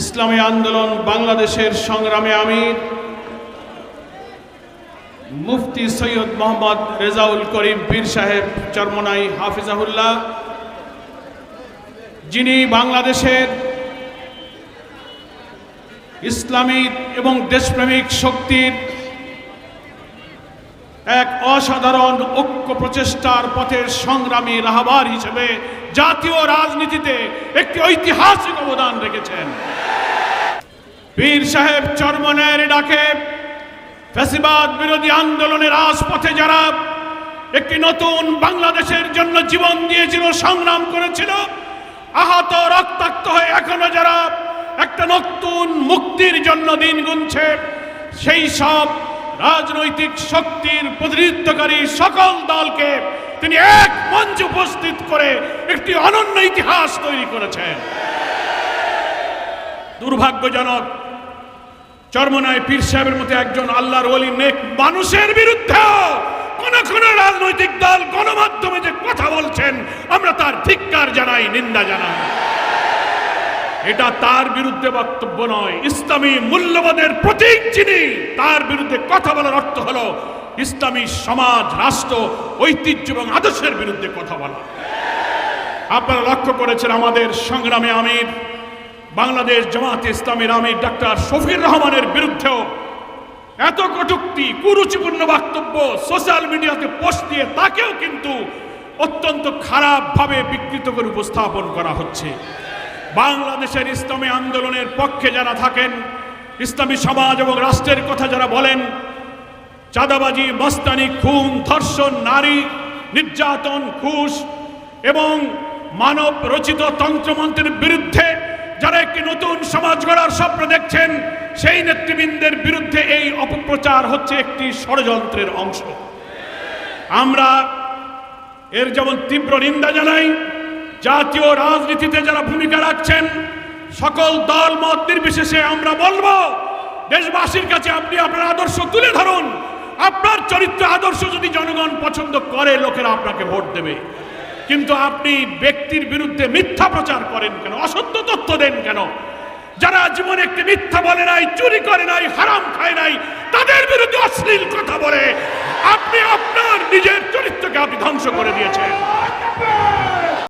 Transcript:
ইসলামী আন্দোলন বাংলাদেশের সংগ্রামে আমির মুফতি সৈয়দ মোহাম্মদ রেজাউল করিম পীর সাহেব চরমনাই হাফিজাহুল্লাহ, যিনি বাংলাদেশের ইসলামী এবং দেশপ্রেমিক শক্তির এক অসাধারণ ঐক্য প্রচেষ্টার পথের সংগ্রামী রাহবার হিসেবে জাতীয় রাজনীতিতে একটি ঐতিহাসিক অবদান রেখেছেন। পীর সাহেব চরমনাইয়ের ডাকে ফ্যাসিবাদ বিরোধী আন্দোলনের রাজপথে যারা একটি নতুন বাংলাদেশের জন্য জীবন দিয়েছিল, সংগ্রাম করেছিল, আহত রক্তাক্ত হয়ে এখনো যারা একটা নতুন মুক্তির জন্য দিন গুনছে, সেই সব রাজনৈতিক শক্তির প্রতিনিধিত্বকারী সকল দলকে তিনি এক মঞ্চে উপস্থিত করে একটি অনন্য ইতিহাস তৈরি করেছেন। দুর্ভাগ্যজনক, চরমনাই পীর সাহেবের মতো একজন আল্লাহর ওলি নেক মানুষের বিরুদ্ধে কোন কোন রাজনৈতিক দল গণমাধ্যমে যে কথা বলছেন, আমরা তার ধিক্কার জানাই, নিন্দা জানাই। এটা তার বিরুদ্ধে বক্তব্য নয়। ইসলামী মূল্যবোধের প্রতীক যিনি, তার বিরুদ্ধে কথা বলার অর্থ হলো ইসলামী সমাজ, রাষ্ট্র, ঐতিহ্য এবং আদর্শের বিরুদ্ধে কথা বলা। আপনারা লক্ষ্য করেছেন আমাদের সংগ্রামে আমির, বাংলাদেশ জামাতে ইসলামীর আমির ডাক্তার শফির রহমানের বিরুদ্ধেও এত কটূক্তি, কুরুচিপূর্ণ বক্তব্য সোশ্যাল মিডিয়াতে পোস্ট দিয়ে তাকেও কিন্তু অত্যন্ত খারাপভাবে বিকৃত করে উপস্থাপন করা হচ্ছে। বাংলাদেশের ইসলামী আন্দোলনের পক্ষে যারা থাকেন, ইসলামী সমাজ এবং রাষ্ট্রের কথা যারা বলেন, চাঁদাবাজি, মস্তানি, খুন, ধর্ষণ, নারী নির্যাতন, ঘুষ এবং মানব রচিত তন্ত্রমন্ত্রের বিরুদ্ধে যারা একটি নতুন সমাজ গড়ার স্বপ্ন দেখছেন, সেই নেতৃবৃন্দের বিরুদ্ধে এই অপপ্রচার হচ্ছে একটি ষড়যন্ত্রের অংশ। আমরা এর যেমন তীব্র নিন্দা জানাই। জাতীয় রাজনীতিতে যারা ভূমিকা রাখছেন, সকল দল মত নির্বিশেষে আমরা বলবো, দেশবাসীর কাছে আপনি আপনার আদর্শ তুলে ধরুন। আপনার চরিত্র আদর্শ যদি জনগণ পছন্দ করে, লোকেরা আপনাকে ভোট দেবে। কিন্তু আপনি ব্যক্তির বিরুদ্ধে মিথ্যা প্রচার করেন কেন? অসত্য তথ্য দেন কেন? যারা জীবনে একটি মিথ্যা বলে নাই, চুরি করে নাই, হারাম খায় নাই, তাদের বিরুদ্ধে অশ্লীল কথা বলে আপনি আপনার নিজের চরিত্রকে আপনি ধ্বংস করে দিয়েছেন।